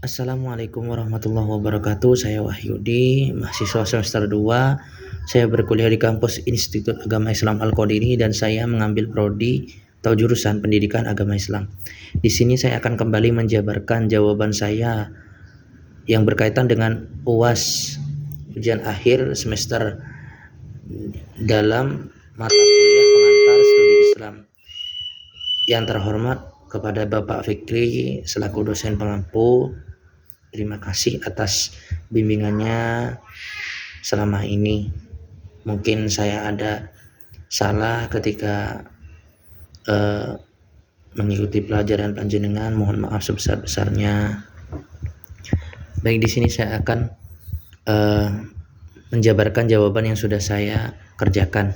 Assalamualaikum warahmatullahi wabarakatuh. Saya Wahyudi, mahasiswa semester 2. Saya berkuliah di kampus Institut Agama Islam Al-Qadiri dan saya mengambil prodi atau jurusan Pendidikan Agama Islam. Di sini saya akan kembali menjabarkan jawaban saya yang berkaitan dengan UAS, ujian akhir semester dalam mata kuliah pengantar studi Islam. Yang terhormat kepada Bapak Fikri selaku dosen pengampu, terima kasih atas bimbingannya selama ini. Mungkin saya ada salah ketika mengikuti pelajaran panjenengan, mohon maaf sebesar-besarnya. Baik, di sini saya akan menjabarkan jawaban yang sudah saya kerjakan.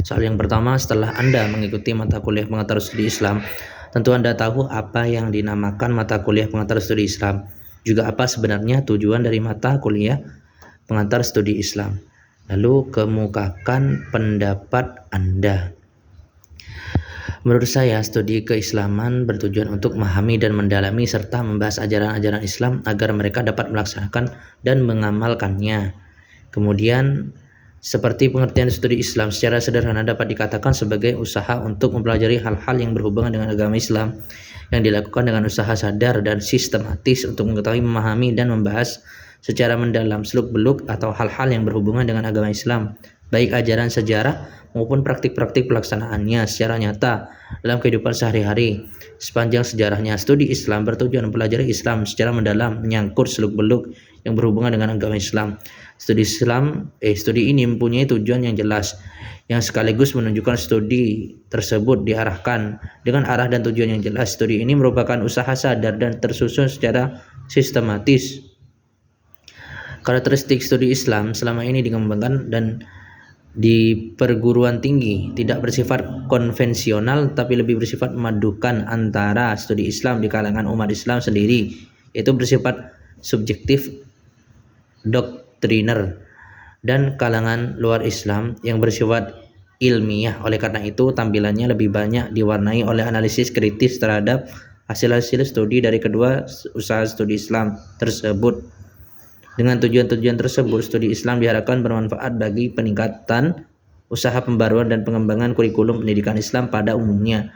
Soal yang pertama, setelah Anda mengikuti mata kuliah pengantar studi Islam, tentu Anda tahu apa yang dinamakan mata kuliah pengantar studi Islam. Juga apa sebenarnya tujuan dari mata kuliah pengantar studi Islam. Lalu kemukakan pendapat Anda. Menurut saya, studi keislaman bertujuan untuk memahami dan mendalami serta membahas ajaran-ajaran Islam agar mereka dapat melaksanakan dan mengamalkannya. Kemudian, seperti pengertian studi Islam secara sederhana dapat dikatakan sebagai usaha untuk mempelajari hal-hal yang berhubungan dengan agama Islam yang dilakukan dengan usaha sadar dan sistematis untuk mengetahui, memahami, dan membahas secara mendalam seluk-beluk atau hal-hal yang berhubungan dengan agama Islam, baik ajaran sejarah maupun praktik-praktik pelaksanaannya secara nyata dalam kehidupan sehari-hari. Sepanjang sejarahnya, studi Islam bertujuan mempelajari Islam secara mendalam, menyangkut seluk-beluk yang berhubungan dengan agama Islam. Studi ini mempunyai tujuan yang jelas, yang sekaligus menunjukkan studi tersebut diarahkan dengan arah dan tujuan yang jelas. Studi ini merupakan usaha sadar dan tersusun secara sistematis. Karakteristik studi Islam selama ini dikembangkan dan di perguruan tinggi tidak bersifat konvensional, tapi lebih bersifat memadukan antara studi Islam di kalangan umat Islam sendiri, yaitu bersifat subjektif doktriner, dan kalangan luar Islam yang bersifat ilmiah. Oleh karena itu, tampilannya lebih banyak diwarnai oleh analisis kritis terhadap hasil-hasil studi dari kedua usaha studi Islam tersebut. Dengan tujuan-tujuan tersebut, studi Islam diharapkan bermanfaat bagi peningkatan usaha pembaruan dan pengembangan kurikulum pendidikan Islam pada umumnya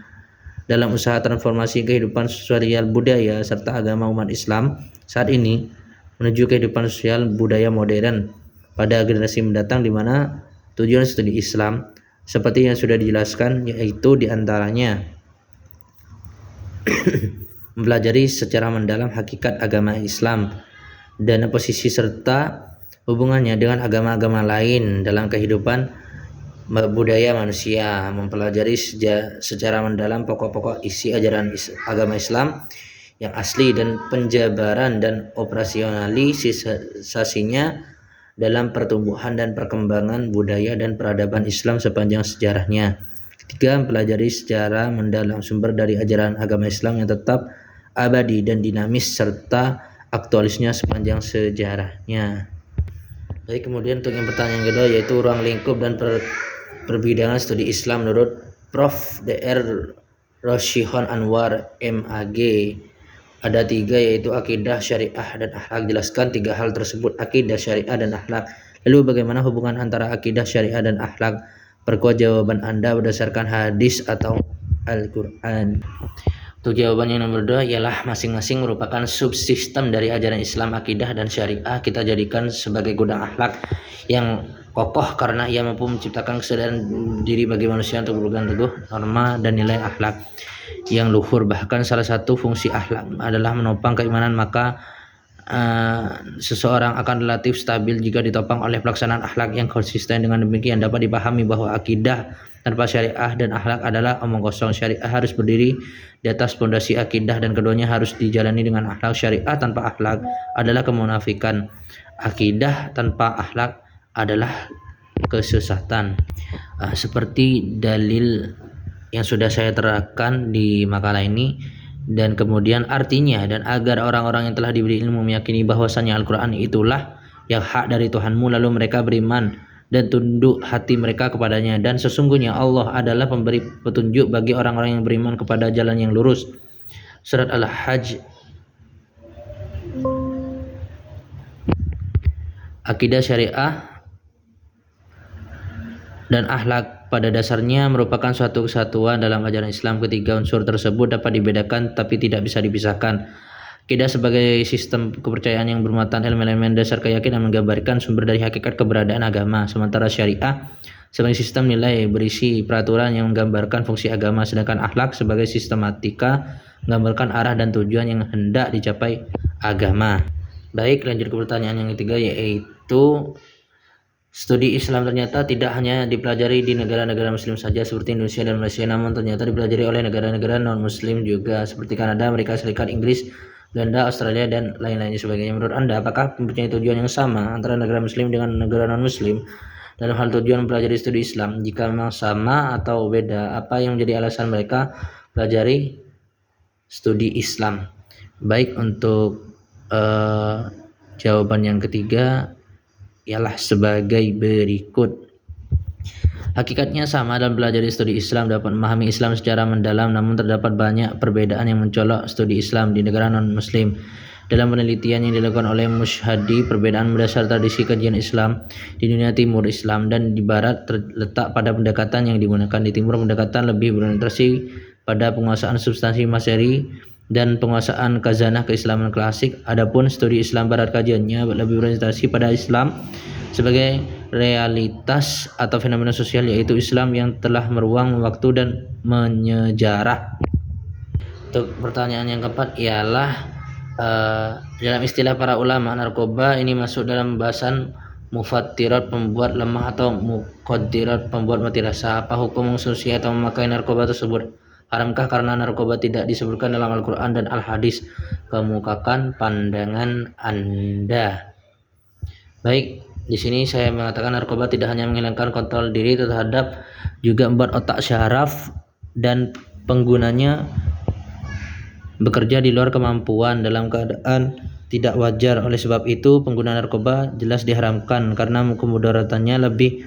dalam usaha transformasi kehidupan sosial budaya serta agama umat Islam saat ini menuju kehidupan sosial budaya modern pada generasi mendatang, di mana tujuan studi Islam seperti yang sudah dijelaskan yaitu diantaranya mempelajari secara mendalam hakikat agama Islam dan posisi serta hubungannya dengan agama-agama lain dalam kehidupan budaya manusia, mempelajari secara mendalam pokok-pokok isi ajaran agama Islam yang asli dan penjabaran dan operasionalisasinya dalam pertumbuhan dan perkembangan budaya dan peradaban Islam sepanjang sejarahnya. Ketiga, mempelajari secara mendalam sumber dari ajaran agama Islam yang tetap abadi dan dinamis serta aktualisnya sepanjang sejarahnya. Baik, kemudian untuk yang pertanyaan kedua yaitu ruang lingkup dan perbidangan studi Islam menurut Prof. Dr. Rosyihon Anwar MAG. Ada 3, yaitu akidah, syariah, dan akhlak. Jelaskan 3 hal tersebut: akidah, syariah, dan akhlak. Lalu bagaimana hubungan antara akidah, syariah, dan akhlak? Perkuat jawaban Anda berdasarkan hadis atau Al-Quran. Untuk jawaban yang nomor 2 ialah masing-masing merupakan subsistem dari ajaran Islam. Akidah dan syariah kita jadikan sebagai gudang akhlak yang kokoh karena ia mampu menciptakan kesadaran diri bagi manusia untuk berpegang teguh norma dan nilai akhlak yang luhur. Bahkan salah satu fungsi akhlak adalah menopang keimanan, maka seseorang akan relatif stabil jika ditopang oleh pelaksanaan akhlak yang konsisten. Dengan demikian dapat dipahami bahwa akidah tanpa syariah dan akhlak adalah omong kosong. Syariah harus berdiri di atas fondasi akidah dan keduanya harus dijalani dengan akhlak. Syariah tanpa akhlak adalah kemunafikan. Akidah tanpa akhlak adalah kesesatan. Seperti dalil yang sudah saya terangkan di makalah ini, dan kemudian artinya, dan agar orang-orang yang telah diberi ilmu meyakini bahwasanya Al-Quran itulah yang hak dari Tuhanmu, lalu mereka beriman dan tunduk hati mereka kepadanya, dan sesungguhnya Allah adalah pemberi petunjuk bagi orang-orang yang beriman kepada jalan yang lurus. Surat Al-Hajj Akidah syariah dan akhlak pada dasarnya merupakan suatu kesatuan dalam ajaran Islam. Ketiga unsur tersebut dapat dibedakan tapi tidak bisa dipisahkan. Akidah sebagai sistem kepercayaan yang bermuatan elemen-elemen dasar keyakinan menggambarkan sumber dari hakikat keberadaan agama. Sementara syariah sebagai sistem nilai berisi peraturan yang menggambarkan fungsi agama, sedangkan akhlak sebagai sistematika menggambarkan arah dan tujuan yang hendak dicapai agama. Baik, lanjut ke pertanyaan yang ketiga, yaitu studi Islam ternyata tidak hanya dipelajari di negara-negara muslim saja seperti Indonesia dan Malaysia, namun ternyata dipelajari oleh negara-negara non-muslim juga seperti Kanada, Amerika Serikat, Inggris, Belanda, Australia, dan lain-lainnya sebagainya. Menurut Anda, apakah mempunyai tujuan yang sama antara negara muslim dengan negara non-muslim dalam hal tujuan mempelajari studi Islam? Jika memang sama atau beda, apa yang menjadi alasan mereka pelajari studi Islam? Baik, untuk jawaban yang ketiga ialah sebagai berikut. Hakikatnya sama dalam belajar studi Islam, dapat memahami Islam secara mendalam, namun terdapat banyak perbedaan yang mencolok studi Islam di negara non-muslim. Dalam penelitian yang dilakukan oleh Mushadi, perbedaan berdasar tradisi kajian Islam di dunia timur Islam dan di barat terletak pada pendekatan yang digunakan. Di timur, pendekatan lebih berorientasi pada penguasaan substansi materi dan penguasaan khazanah keislaman klasik. Adapun studi Islam barat kajiannya lebih berorientasi pada Islam sebagai realitas atau fenomena sosial, yaitu Islam yang telah meruang waktu dan menyejarah. Untuk pertanyaan yang keempat ialah dalam istilah para ulama, narkoba ini masuk dalam bahasan mufattirat, pembuat lemah, atau muqaddirat, pembuat mati rasa. Apa hukum mengonsumsi atau memakai narkoba tersebut? Haramkah karena narkoba tidak disebutkan dalam Al-Quran dan Al-Hadis? Kemukakan pandangan Anda. Baik, di sini saya mengatakan narkoba tidak hanya menghilangkan kontrol diri terhadap, juga membuat otak syaraf dan penggunanya bekerja di luar kemampuan dalam keadaan tidak wajar. Oleh sebab itu, pengguna narkoba jelas diharamkan karena kemudaratannya lebih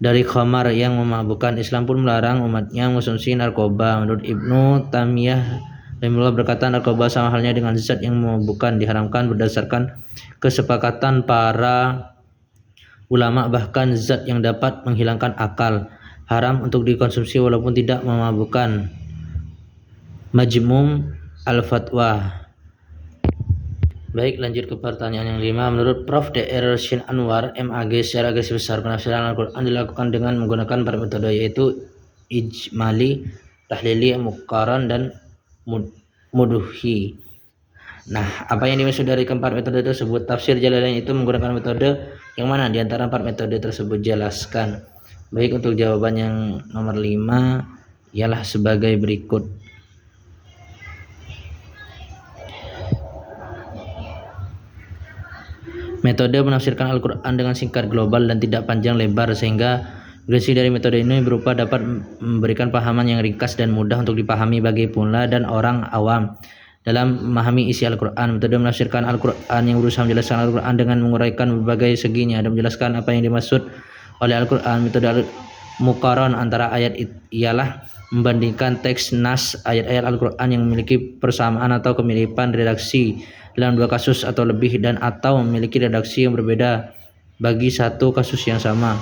dari khamar yang memabukkan. Islam pun melarang umatnya mengonsumsi narkoba. Menurut Ibnu Taimiyah rahimahullah berkata, narkoba sama halnya dengan zat yang memabukkan, diharamkan berdasarkan kesepakatan para ulama. Bahkan zat yang dapat menghilangkan akal haram untuk dikonsumsi walaupun tidak memabukkan. Majmu' al-Fatwa. Baik, lanjut ke pertanyaan yang 5. Menurut Prof. Dr. Shin Anwar, MAG, secara garis besar penafsiran Al-Quran dilakukan dengan menggunakan 4 metode, yaitu ijmali, tahlili, muqaran, dan muduhi. Nah, apa yang dimaksud dari keempat metode tersebut? Tafsir Jalalain itu menggunakan metode yang mana di antara 4 metode tersebut? Jelaskan. Baik, untuk jawaban yang nomor 5 ialah sebagai berikut. Metode menafsirkan Al-Quran dengan singkat, global, dan tidak panjang lebar, sehingga durasi dari metode ini berupa dapat memberikan pahaman yang ringkas dan mudah untuk dipahami bagi pemula dan orang awam dalam memahami isi Al-Quran. Metode menafsirkan Al-Quran yang berusaha menjelaskan Al-Quran dengan menguraikan berbagai seginya dan menjelaskan apa yang dimaksud oleh Al-Quran. Metode muqaran antara ayat ialah membandingkan teks nas ayat-ayat Al-Quran yang memiliki persamaan atau kemiripan redaksi dalam 2 kasus atau lebih, dan atau memiliki redaksi yang berbeda bagi satu kasus yang sama.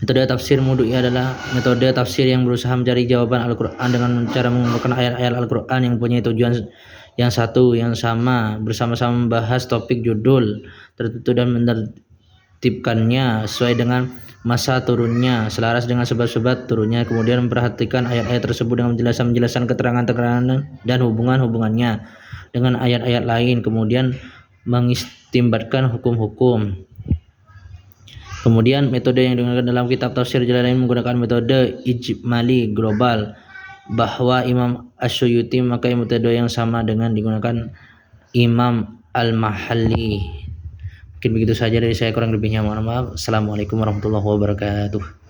Metode tafsir mudu'i adalah metode tafsir yang berusaha mencari jawaban Al-Quran dengan cara mengumpulkan ayat-ayat Al-Quran yang mempunyai tujuan yang satu, yang sama, bersama-sama membahas topik judul tertentu dan menertibkannya sesuai dengan masa turunnya, selaras dengan sebab-sebab turunnya. Kemudian memperhatikan ayat-ayat tersebut dengan menjelaskan keterangan-keterangan dan hubungan-hubungannya dengan ayat-ayat lain, kemudian mengistimbatkan hukum-hukum. Kemudian metode yang digunakan dalam kitab tafsir Jalalain menggunakan metode ijmali, global, bahwa Imam Asyuyuti memakai metode yang sama dengan digunakan Imam Al-Mahalli. Mungkin begitu saja dari saya, kurang lebihnya mohon maaf. Assalamualaikum warahmatullahi wabarakatuh.